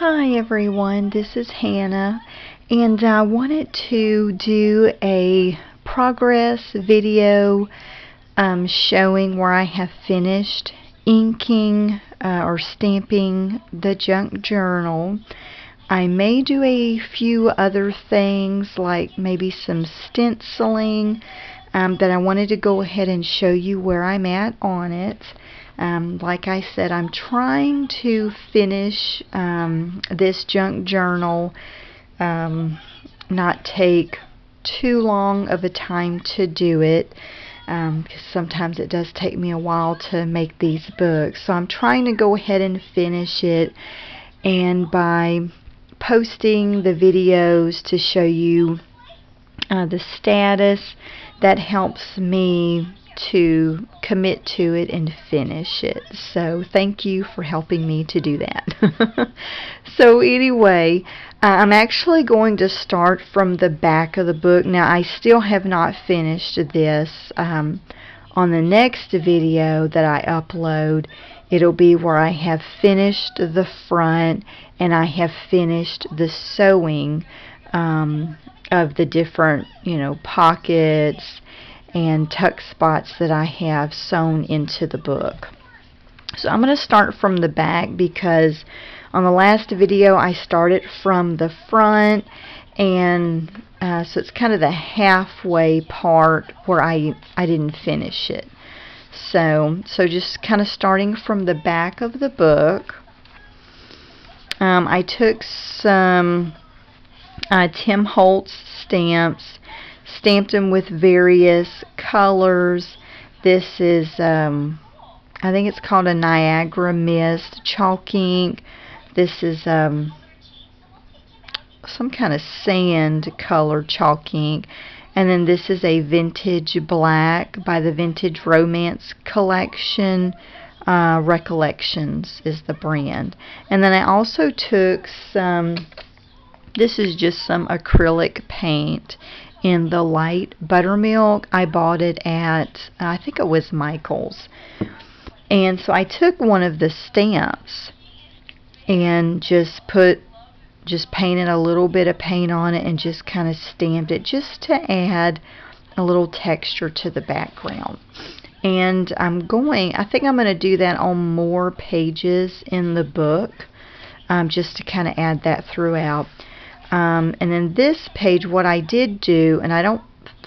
Hi everyone, this is Hannah, and I wanted to do a progress video showing where I have finished inking or stamping the junk journal. I may do a few other things like maybe some stenciling, but I wanted to go ahead and show you where I'm at on it. Like I said, I'm trying to finish this junk journal, not take too long of a time to do it, because sometimes it does take me a while to make these books. So I'm trying to go ahead and finish it, and by posting the videos to show you the status, that helps me to commit to it and finish it. So thank you for helping me to do that. So anyway, I'm actually going to start from the back of the book. Now I still have not finished this. On the next video that I upload, it'll be where I have finished the front and I have finished the sewing of the different, pockets and tuck spots that I have sewn into the book. So I'm going to start from the back because on the last video I started from the front, and so it's kind of the halfway part where I didn't finish it. So just kind of starting from the back of the book, I took some Tim Holtz stamps, stamped them with various colors. This is I think it's called a Niagara Mist chalk ink. This is some kind of sand color chalk ink, and then this is a Vintage Black by the Vintage Romance Collection. Recollections is the brand. And then I also took some, this is just some acrylic paint in the light buttermilk. I bought it at, I think it was Michael's. And so I took one of the stamps and just painted a little bit of paint on it and just kind of stamped it just to add a little texture to the background. And I think I'm going to do that on more pages in the book, just to kind of add that throughout. And then this page, what I did do, and I don't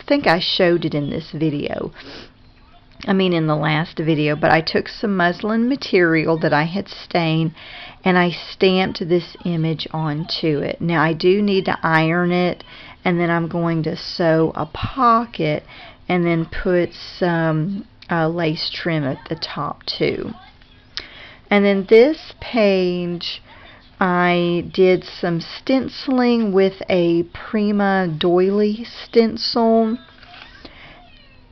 think I showed it in this video, in the last video, but I took some muslin material that I had stained and I stamped this image onto it. Now I do need to iron it, and then I'm going to sew a pocket and then put some lace trim at the top too. And then this page I did some stenciling with a Prima doily stencil,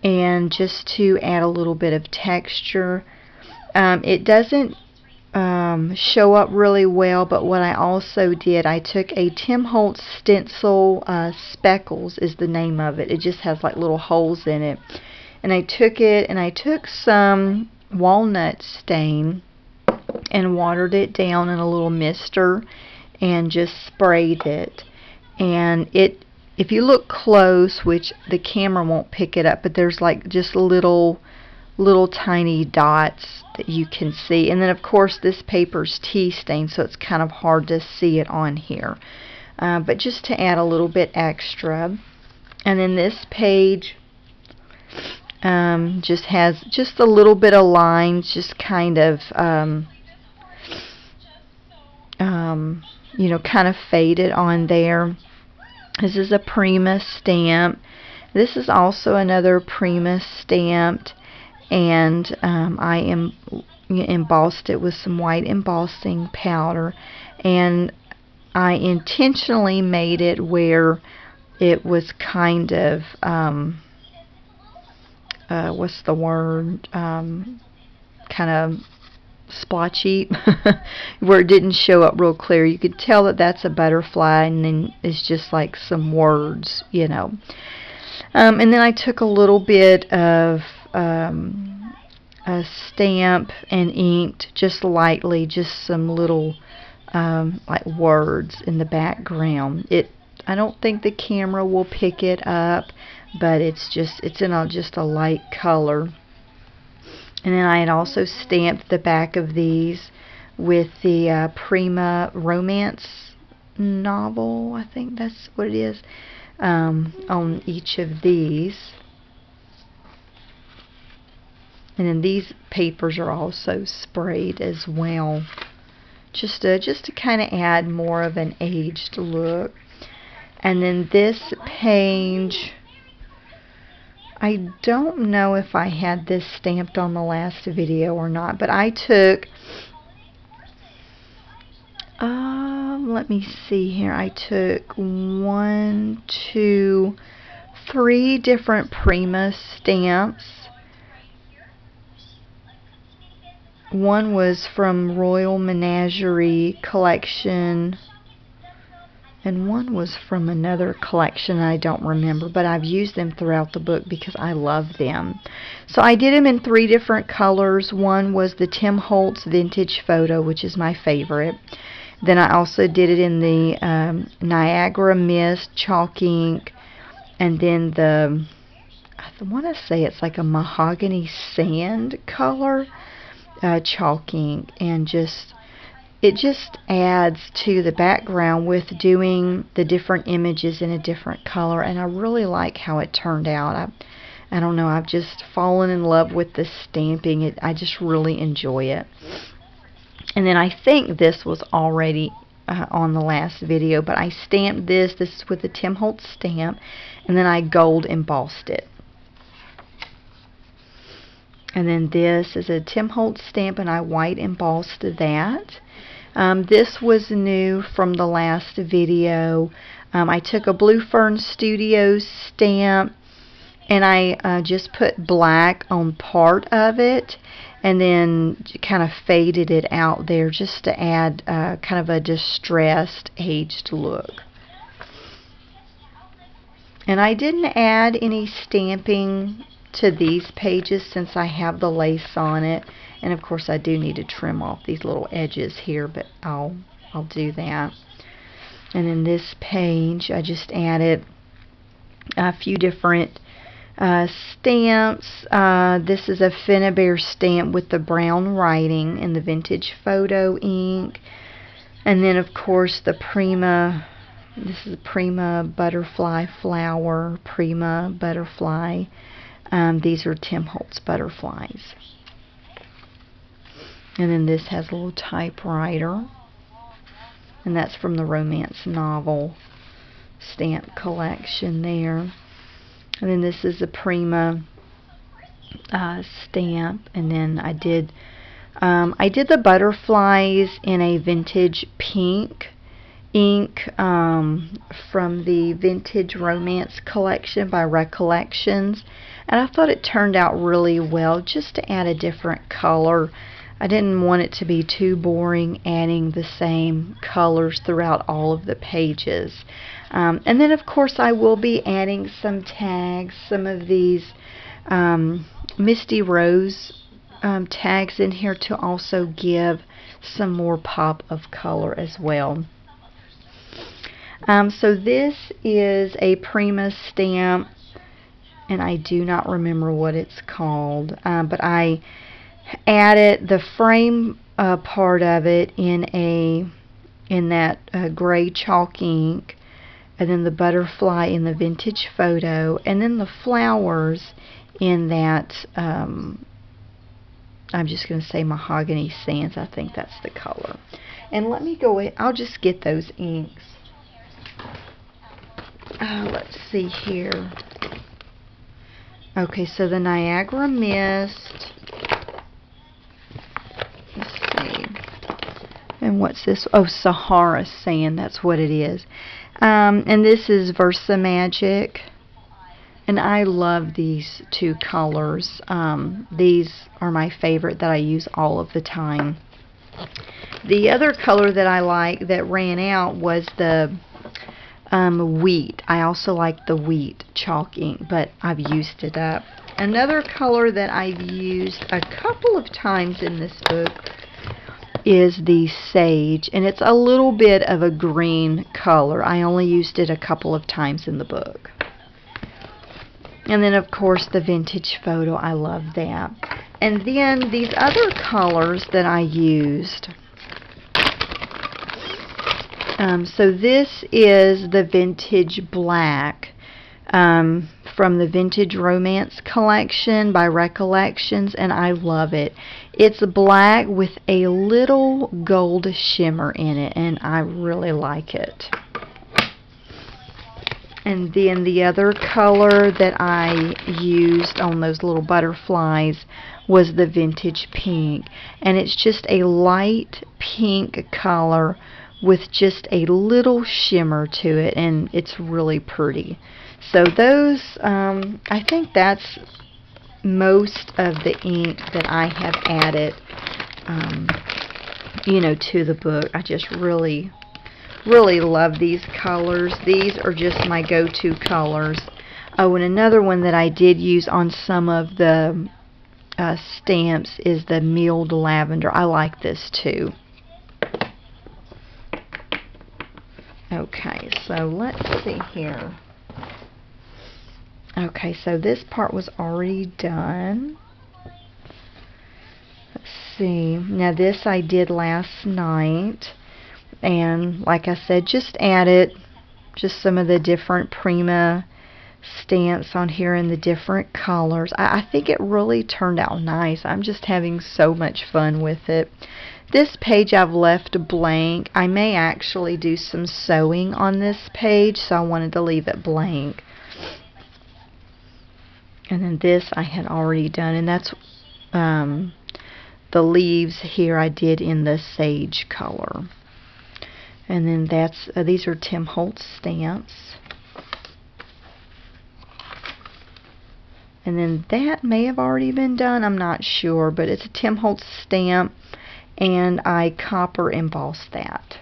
and just to add a little bit of texture. It doesn't show up really well, but what I also did, I took a Tim Holtz stencil, Speckles is the name of it. It just has like little holes in it. And I took it and I took some walnut stain and watered it down in a little mister and just sprayed it. And if you look close, which the camera won't pick it up, but there's like just little tiny dots that you can see. And then of course this paper's tea stained, so it's kind of hard to see it on here, but just to add a little bit extra. And then this page just has just a little bit of lines, just kind of kind of faded on there. This is a Prima stamp. This is also another Prima stamped, and I embossed it with some white embossing powder, and I intentionally made it where it was kind of what's the word, kind of splotchy, where it didn't show up real clear. You could tell that that's a butterfly, and then it's just like some words, And then I took a little bit of a stamp and inked just lightly, just some little like words in the background. I don't think the camera will pick it up, but it's in just a light color. And then I had also stamped the back of these with the Prima romance novel, I think that's what it is, on each of these. And then these papers are also sprayed as well, just to kind of add more of an aged look. And then this page, I don't know if I had this stamped on the last video or not, but I took, let me see here, I took 1, 2, 3 different Prima stamps. One was from Royal Menagerie collection, and one was from another collection I don't remember, but I've used them throughout the book because I love them. So I did them in 3 different colors. One was the Tim Holtz Vintage Photo, which is my favorite. Then I also did it in the Niagara Mist chalk ink, and then I want to say it's like a mahogany sand color chalk ink, and it just adds to the background with doing the different images in a different color, and I really like how it turned out. I don't know, I've just fallen in love with the stamping. I just really enjoy it. And then I think this was already on the last video, but I stamped this. This is with the Tim Holtz stamp, and then I gold embossed it. And then this is a Tim Holtz stamp, and I white embossed that. This was new from the last video. I took a Blue Fern Studios stamp, and I just put black on part of it, and then kind of faded it out there just to add kind of a distressed, aged look. And I didn't add any stamping to these pages since I have the lace on it, and of course I do need to trim off these little edges here, but I'll do that. And in this page I just added a few different stamps. This is a Finnabair stamp with the brown writing in the Vintage Photo ink, and then of course the Prima. This is a Prima butterfly flower, Prima butterfly. These are Tim Holtz butterflies. And then this has a little typewriter, and that's from the romance novel stamp collection there. And then this is a Prima stamp, and then I did the butterflies in a vintage pink ink from the Vintage Romance collection by Recollections, and I thought it turned out really well just to add a different color. I didn't want it to be too boring adding the same colors throughout all of the pages. And then of course I will be adding some tags, some of these Misty Rose tags in here to also give some more pop of color as well. So this is a Prima stamp, and I do not remember what it's called, but I added the frame part of it in that gray chalk ink, and then the butterfly in the Vintage Photo, and then the flowers in that I'm just going to say mahogany sands. I think that's the color. And let me go in, I'll just get those inks. Let's see here. Okay, so the Niagara Mist. Let's see. And what's this? Oh, Sahara Sand. That's what it is. And this is Versa Magic. And I love these two colors. These are my favorite that I use all of the time. The other color that I like that ran out was the wheat. I also like the wheat chalk ink, but I've used it up. Another color that I've used a couple of times in this book is the sage, and it's a little bit of a green color. I only used it a couple of times in the book. And then, of course, the vintage photo. I love that. And then these other colors that I used. So this is the vintage black from the Vintage Romance collection by Recollections, and I love it. It's black with a little gold shimmer in it, and I really like it. And then the other color that I used on those little butterflies was the vintage pink, and it's just a light pink color with just a little shimmer to it, and it's really pretty. So those, I think that's most of the ink that I have added, you know, to the book. I just really love these colors. These are just my go-to colors. Oh, and another one that I did use on some of the stamps is the milled lavender. I like this too. Okay, so let's see here. Okay, so this part was already done. Let's see. Now this I did last night. And like I said, just added just some of the different Prima stamps on here in the different colors. I think it really turned out nice. I'm just having so much fun with it. This page I've left blank. I may actually do some sewing on this page, so I wanted to leave it blank. And then this I had already done, and that's the leaves here I did in the sage color. And then that's these are Tim Holtz stamps. And then that may have already been done, I'm not sure, but it's a Tim Holtz stamp, and I copper embossed that.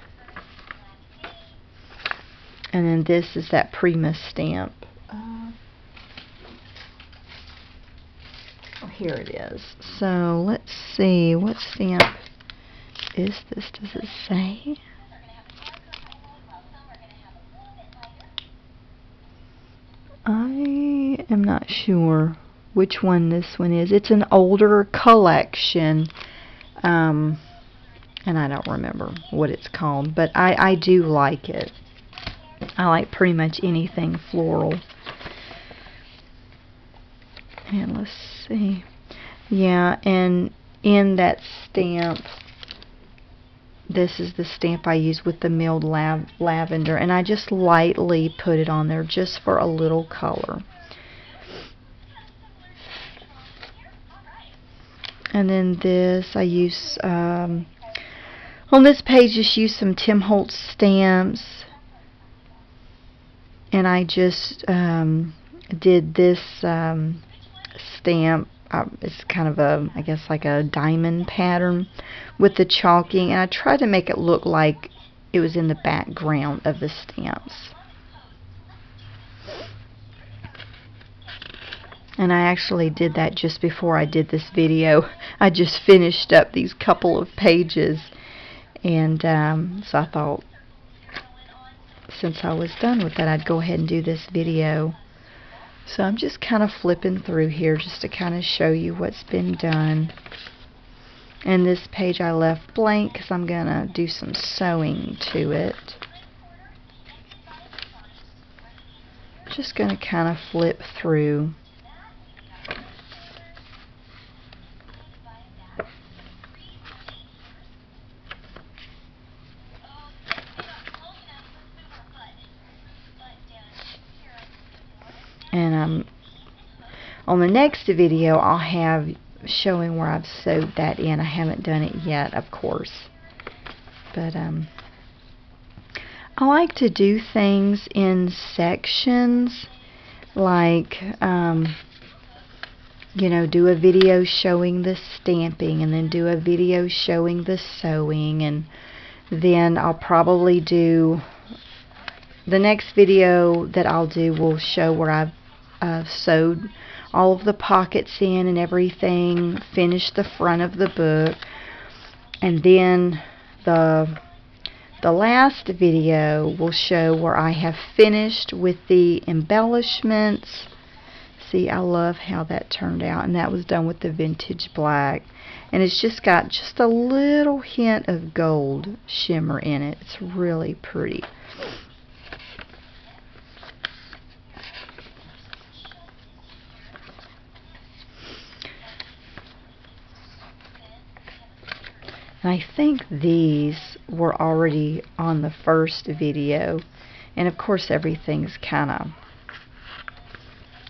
And then this is that Prima stamp. Here it is. So let's see, what stamp is this? Does it say? I am not sure which one this one is. It's an older collection, and I don't remember what it's called, but I do like it. I like pretty much anything floral. And let's see. Yeah, and in that stamp, this is the stamp I use with the milled lavender, and I just lightly put it on there just for a little color. And then this, I use, on this page, just use some Tim Holtz stamps, and I just did this stamp. It's kind of a, I guess, like a diamond pattern with the chalking, and I tried to make it look like it was in the background of the stamps. And I actually did that just before I did this video. I just finished up these couple of pages, and so I thought, since I was done with that, I'd go ahead and do this video. So I'm just kind of flipping through here just to kind of show you what's been done. And this page I left blank because I'm going to do some sewing to it. Just going to kind of flip through. And on the next video, I'll have showing where I've sewed that in. I haven't done it yet, of course. But I like to do things in sections, like, you know, do a video showing the stamping, and then do a video showing the sewing, and then I'll probably do, the next video that I'll do will show where I've sewed all of the pockets in and everything, finished the front of the book. And then the last video will show where I have finished with the embellishments. See, I love how that turned out, and that was done with the vintage black. And it's just got just a little hint of gold shimmer in it. It's really pretty. And I think these were already on the first video. And of course everything's kind of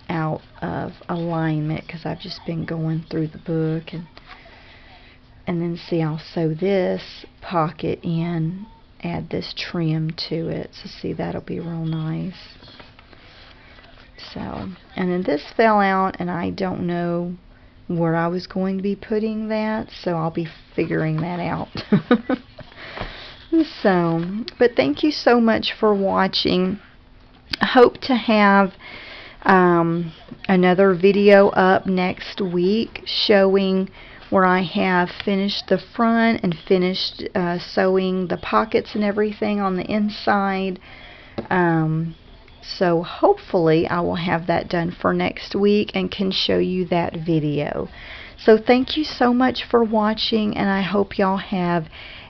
out of alignment because I've just been going through the book. And then see, I'll sew this pocket in, add this trim to it. So see, that'll be real nice. So, and then this fell out, and I don't know where I was going to be putting that, so I'll be figuring that out. So, but thank you so much for watching. I hope to have another video up next week showing where I have finished the front and finished sewing the pockets and everything on the inside. So hopefully I will have that done for next week and can show you that video. So thank you so much for watching, and I hope y'all have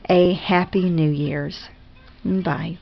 a happy New Year's. Bye.